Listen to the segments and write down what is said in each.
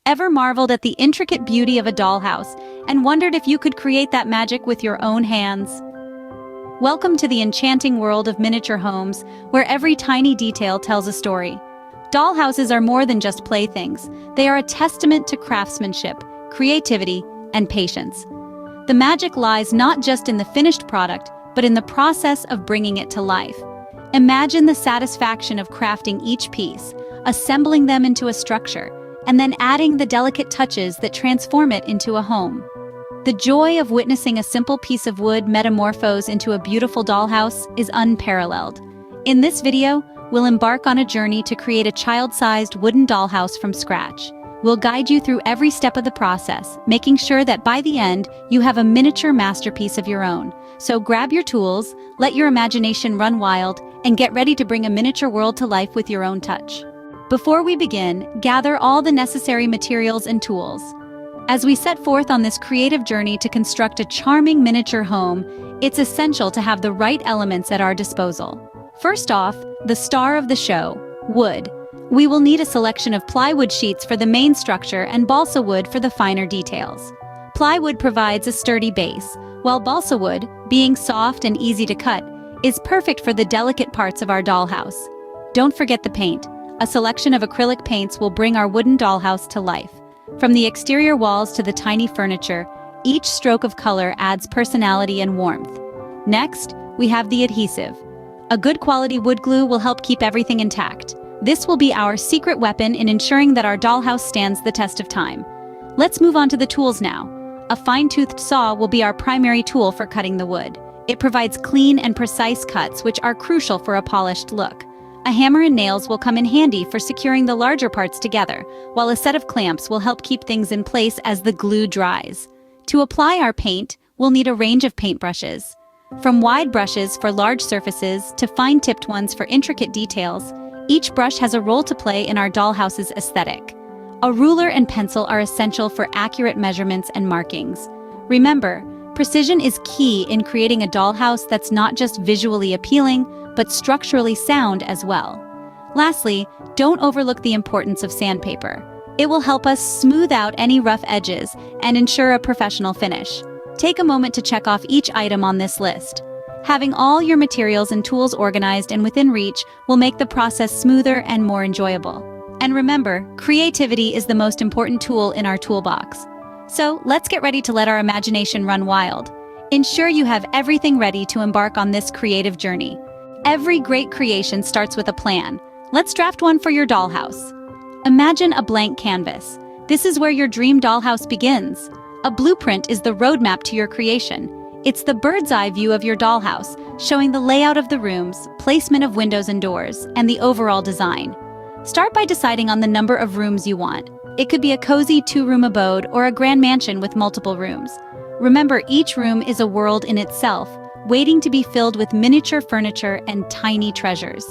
Ever marveled at the intricate beauty of a dollhouse and wondered if you could create that magic with your own hands? Welcome to the enchanting world of miniature homes, where every tiny detail tells a story. Dollhouses are more than just playthings. They are a testament to craftsmanship, creativity, and patience. The magic lies not just in the finished product, but in the process of bringing it to life. Imagine the satisfaction of crafting each piece, assembling them into a structure, and then adding the delicate touches that transform it into a home. The joy of witnessing a simple piece of wood metamorphose into a beautiful dollhouse is unparalleled. In this video, we'll embark on a journey to create a child-sized wooden dollhouse from scratch. We'll guide you through every step of the process, making sure that by the end, you have a miniature masterpiece of your own. So grab your tools, let your imagination run wild, and get ready to bring a miniature world to life with your own touch. Before we begin, gather all the necessary materials and tools. As we set forth on this creative journey to construct a charming miniature home, it's essential to have the right elements at our disposal. First off, the star of the show, wood. We will need a selection of plywood sheets for the main structure and balsa wood for the finer details. Plywood provides a sturdy base, while balsa wood, being soft and easy to cut, is perfect for the delicate parts of our dollhouse. Don't forget the paint. A selection of acrylic paints will bring our wooden dollhouse to life. From the exterior walls to the tiny furniture, each stroke of color adds personality and warmth. Next, we have the adhesive. A good quality wood glue will help keep everything intact. This will be our secret weapon in ensuring that our dollhouse stands the test of time. Let's move on to the tools now. A fine-toothed saw will be our primary tool for cutting the wood. It provides clean and precise cuts, which are crucial for a polished look. A hammer and nails will come in handy for securing the larger parts together, while a set of clamps will help keep things in place as the glue dries. To apply our paint, we'll need a range of paintbrushes. From wide brushes for large surfaces to fine-tipped ones for intricate details, each brush has a role to play in our dollhouse's aesthetic. A ruler and pencil are essential for accurate measurements and markings. Remember, precision is key in creating a dollhouse that's not just visually appealing, but structurally sound as well. Lastly, don't overlook the importance of sandpaper. It will help us smooth out any rough edges and ensure a professional finish. Take a moment to check off each item on this list. Having all your materials and tools organized and within reach will make the process smoother and more enjoyable. And remember, creativity is the most important tool in our toolbox. So let's get ready to let our imagination run wild. Ensure you have everything ready to embark on this creative journey. Every great creation starts with a plan. Let's draft one for your dollhouse. Imagine a blank canvas. This is where your dream dollhouse begins. A blueprint is the roadmap to your creation. It's the bird's eye view of your dollhouse, showing the layout of the rooms, placement of windows and doors, and the overall design. Start by deciding on the number of rooms you want. It could be a cozy two-room abode or a grand mansion with multiple rooms. Remember, each room is a world in itself, waiting to be filled with miniature furniture and tiny treasures.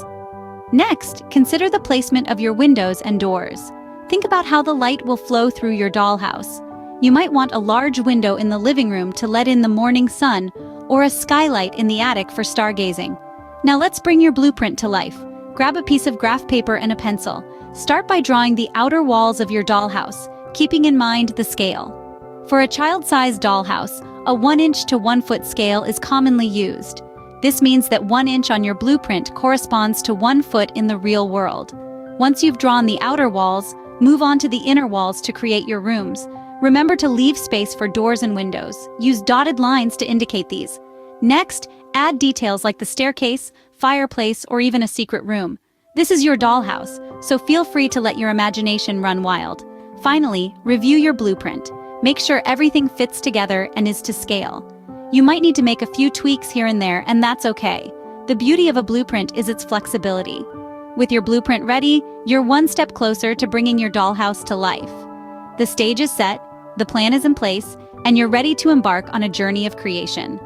Next, consider the placement of your windows and doors. Think about how the light will flow through your dollhouse. You might want a large window in the living room to let in the morning sun, or a skylight in the attic for stargazing. Now let's bring your blueprint to life. Grab a piece of graph paper and a pencil. Start by drawing the outer walls of your dollhouse, keeping in mind the scale. For a child-sized dollhouse, a 1-inch to 1-foot scale is commonly used. This means that 1 inch on your blueprint corresponds to 1 foot in the real world. Once you've drawn the outer walls, move on to the inner walls to create your rooms. Remember to leave space for doors and windows. Use dotted lines to indicate these. Next, add details like the staircase, fireplace, or even a secret room. This is your dollhouse, so feel free to let your imagination run wild. Finally, review your blueprint. Make sure everything fits together and is to scale. You might need to make a few tweaks here and there, and that's okay. The beauty of a blueprint is its flexibility. With your blueprint ready, you're one step closer to bringing your dollhouse to life. The stage is set, the plan is in place, and you're ready to embark on a journey of creation.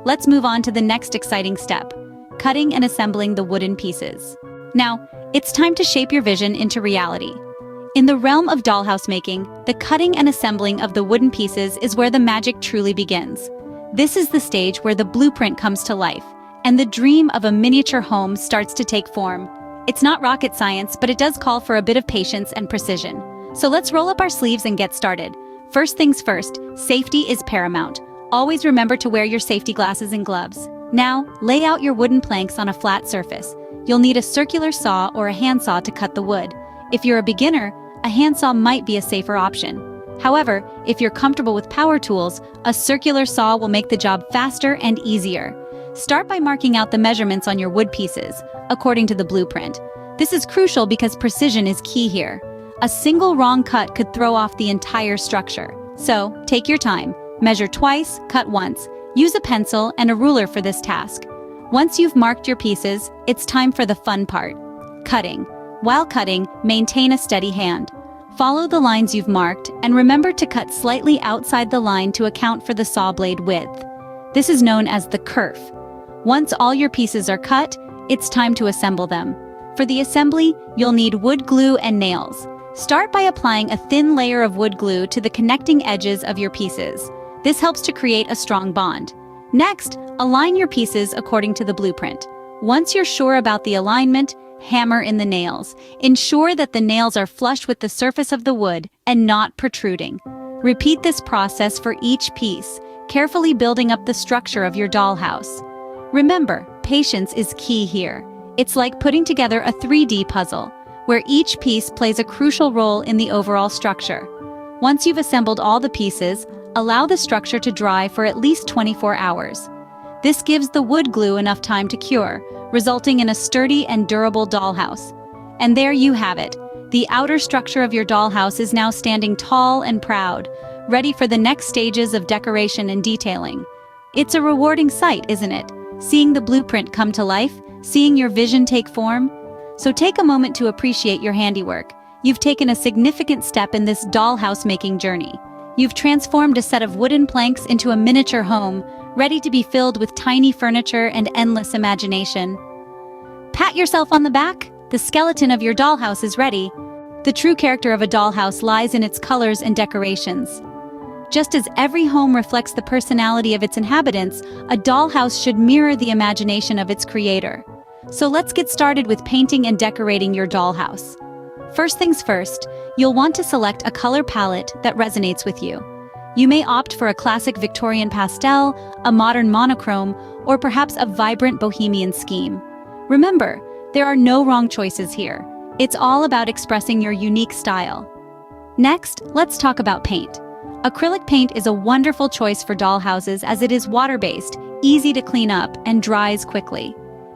Let's move on to the next exciting step, cutting and assembling the wooden pieces. Now, it's time to shape your vision into reality. In the realm of dollhouse making, the cutting and assembling of the wooden pieces is where the magic truly begins. This is the stage where the blueprint comes to life, and the dream of a miniature home starts to take form. It's not rocket science, but it does call for a bit of patience and precision. So let's roll up our sleeves and get started. First things first, safety is paramount. Always remember to wear your safety glasses and gloves. Now, lay out your wooden planks on a flat surface. You'll need a circular saw or a handsaw to cut the wood. If you're a beginner, a handsaw might be a safer option. However, if you're comfortable with power tools, a circular saw will make the job faster and easier. Start by marking out the measurements on your wood pieces, according to the blueprint. This is crucial because precision is key here. A single wrong cut could throw off the entire structure. So, take your time. Measure twice, cut once. Use a pencil and a ruler for this task. Once you've marked your pieces, it's time for the fun part: cutting. While cutting, maintain a steady hand. Follow the lines you've marked and remember to cut slightly outside the line to account for the saw blade width. This is known as the kerf. Once all your pieces are cut, it's time to assemble them. For the assembly, you'll need wood glue and nails. Start by applying a thin layer of wood glue to the connecting edges of your pieces. This helps to create a strong bond. Next, align your pieces according to the blueprint. Once you're sure about the alignment, hammer in the nails. Ensure that the nails are flush with the surface of the wood and not protruding. Repeat this process for each piece, carefully building up the structure of your dollhouse. Remember, patience is key here. It's like putting together a 3D puzzle, where each piece plays a crucial role in the overall structure. Once you've assembled all the pieces, allow the structure to dry for at least 24 hours. This gives the wood glue enough time to cure, resulting in a sturdy and durable dollhouse. And there you have it. The outer structure of your dollhouse is now standing tall and proud, ready for the next stages of decoration and detailing. It's a rewarding sight, isn't it? Seeing the blueprint come to life, seeing your vision take form. So take a moment to appreciate your handiwork. You've taken a significant step in this dollhouse making journey. You've transformed a set of wooden planks into a miniature home, ready to be filled with tiny furniture and endless imagination. Pat yourself on the back. The skeleton of your dollhouse is ready. The true character of a dollhouse lies in its colors and decorations. Just as every home reflects the personality of its inhabitants, a dollhouse should mirror the imagination of its creator. So let's get started with painting and decorating your dollhouse. First things first, you'll want to select a color palette that resonates with you. You may opt for a classic Victorian pastel, a modern monochrome, or perhaps a vibrant bohemian scheme. Remember, there are no wrong choices here. It's all about expressing your unique style. Next, let's talk about paint. Acrylic paint is a wonderful choice for dollhouses as it is water-based, easy to clean up, and dries quickly.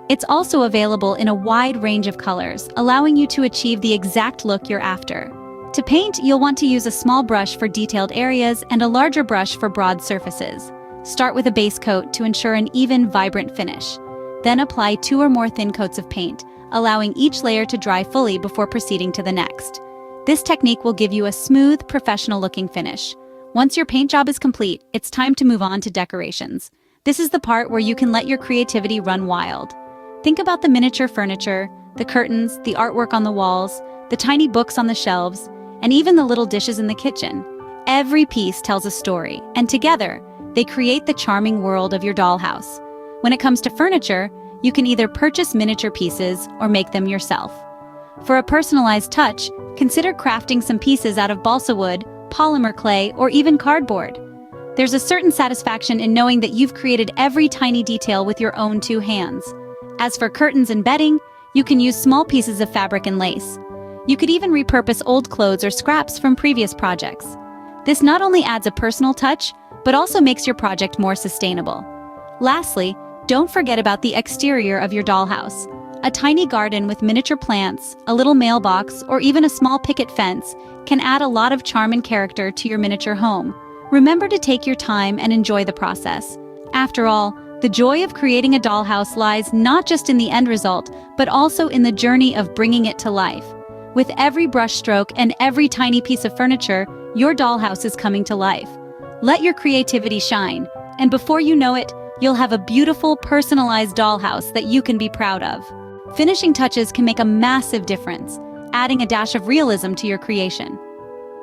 It's also available in a wide range of colors, allowing you to achieve the exact look you're after. To paint, you'll want to use a small brush for detailed areas and a larger brush for broad surfaces. Start with a base coat to ensure an even, vibrant finish. Then apply 2 or more thin coats of paint, allowing each layer to dry fully before proceeding to the next. This technique will give you a smooth, professional-looking finish. Once your paint job is complete, it's time to move on to decorations. This is the part where you can let your creativity run wild. Think about the miniature furniture, the curtains, the artwork on the walls, the tiny books on the shelves, and even the little dishes in the kitchen. Every piece tells a story, and together, they create the charming world of your dollhouse. When it comes to furniture, you can either purchase miniature pieces or make them yourself. For a personalized touch, consider crafting some pieces out of balsa wood, polymer clay, or even cardboard. There's a certain satisfaction in knowing that you've created every tiny detail with your own 2 hands. As for curtains and bedding, you can use small pieces of fabric and lace. You could even repurpose old clothes or scraps from previous projects. This not only adds a personal touch, but also makes your project more sustainable. Lastly, don't forget about the exterior of your dollhouse. A tiny garden with miniature plants, a little mailbox, or even a small picket fence can add a lot of charm and character to your miniature home. Remember to take your time and enjoy the process. After all, the joy of creating a dollhouse lies not just in the end result, but also in the journey of bringing it to life. With every brushstroke and every tiny piece of furniture, your dollhouse is coming to life. Let your creativity shine, and before you know it, you'll have a beautiful, personalized dollhouse that you can be proud of. Finishing touches can make a massive difference, adding a dash of realism to your creation.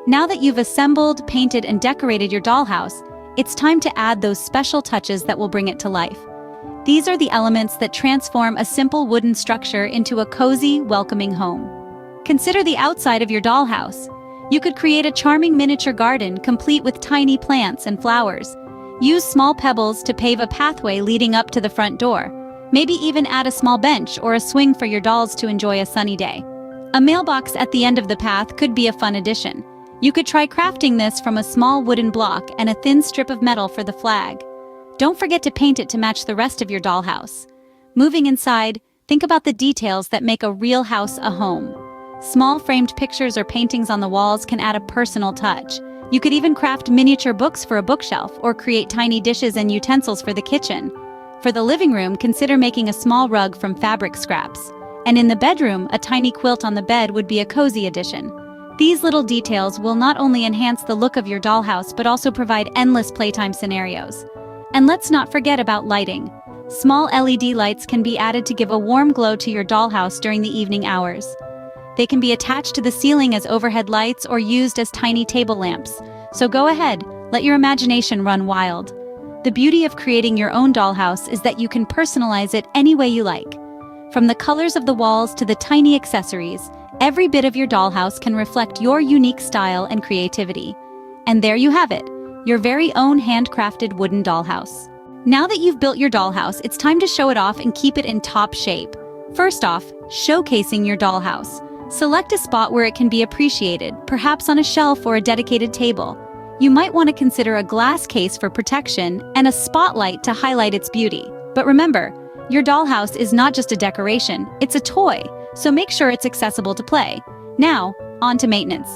Now that you've assembled, painted, and decorated your dollhouse, it's time to add those special touches that will bring it to life. These are the elements that transform a simple wooden structure into a cozy, welcoming home. Consider the outside of your dollhouse. You could create a charming miniature garden complete with tiny plants and flowers. Use small pebbles to pave a pathway leading up to the front door. Maybe even add a small bench or a swing for your dolls to enjoy a sunny day. A mailbox at the end of the path could be a fun addition. You could try crafting this from a small wooden block and a thin strip of metal for the flag. Don't forget to paint it to match the rest of your dollhouse. Moving inside, think about the details that make a real house a home. Small framed pictures or paintings on the walls can add a personal touch. You could even craft miniature books for a bookshelf or create tiny dishes and utensils for the kitchen. For the living room, consider making a small rug from fabric scraps. And in the bedroom, a tiny quilt on the bed would be a cozy addition. These little details will not only enhance the look of your dollhouse but also provide endless playtime scenarios. And let's not forget about lighting. Small LED lights can be added to give a warm glow to your dollhouse during the evening hours. They can be attached to the ceiling as overhead lights or used as tiny table lamps. So go ahead, let your imagination run wild. The beauty of creating your own dollhouse is that you can personalize it any way you like. From the colors of the walls to the tiny accessories, every bit of your dollhouse can reflect your unique style and creativity. And there you have it, your very own handcrafted wooden dollhouse. Now that you've built your dollhouse, it's time to show it off and keep it in top shape. First off, showcasing your dollhouse. Select a spot where it can be appreciated, perhaps on a shelf or a dedicated table. You might want to consider a glass case for protection and a spotlight to highlight its beauty. But remember, your dollhouse is not just a decoration, it's a toy, so make sure it's accessible to play. Now, on to maintenance.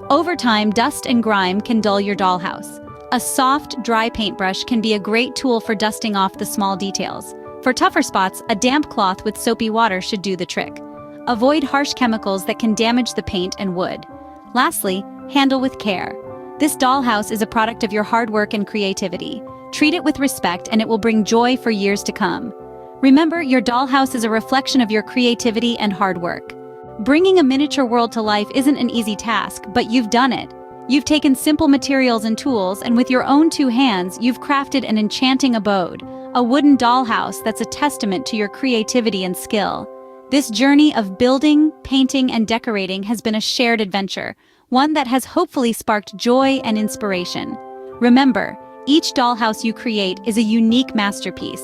Over time, dust and grime can dull your dollhouse. A soft, dry paintbrush can be a great tool for dusting off the small details. For tougher spots, a damp cloth with soapy water should do the trick. Avoid harsh chemicals that can damage the paint and wood. Lastly, handle with care. This dollhouse is a product of your hard work and creativity. Treat it with respect and it will bring joy for years to come. Remember, your dollhouse is a reflection of your creativity and hard work. Bringing a miniature world to life isn't an easy task, but you've done it. You've taken simple materials and tools, and with your own two hands, you've crafted an enchanting abode, a wooden dollhouse that's a testament to your creativity and skill. This journey of building, painting, and decorating has been a shared adventure, one that has hopefully sparked joy and inspiration. Remember, each dollhouse you create is a unique masterpiece.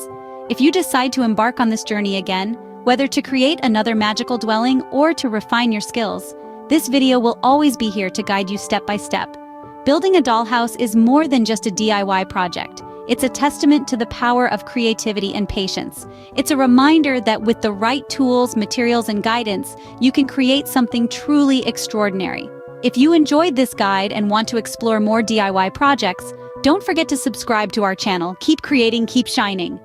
If you decide to embark on this journey again, whether to create another magical dwelling or to refine your skills, this video will always be here to guide you step by step. Building a dollhouse is more than just a DIY project. It's a testament to the power of creativity and patience. It's a reminder that with the right tools, materials, and guidance, you can create something truly extraordinary. If you enjoyed this guide and want to explore more DIY projects, don't forget to subscribe to our channel. Keep creating, keep shining.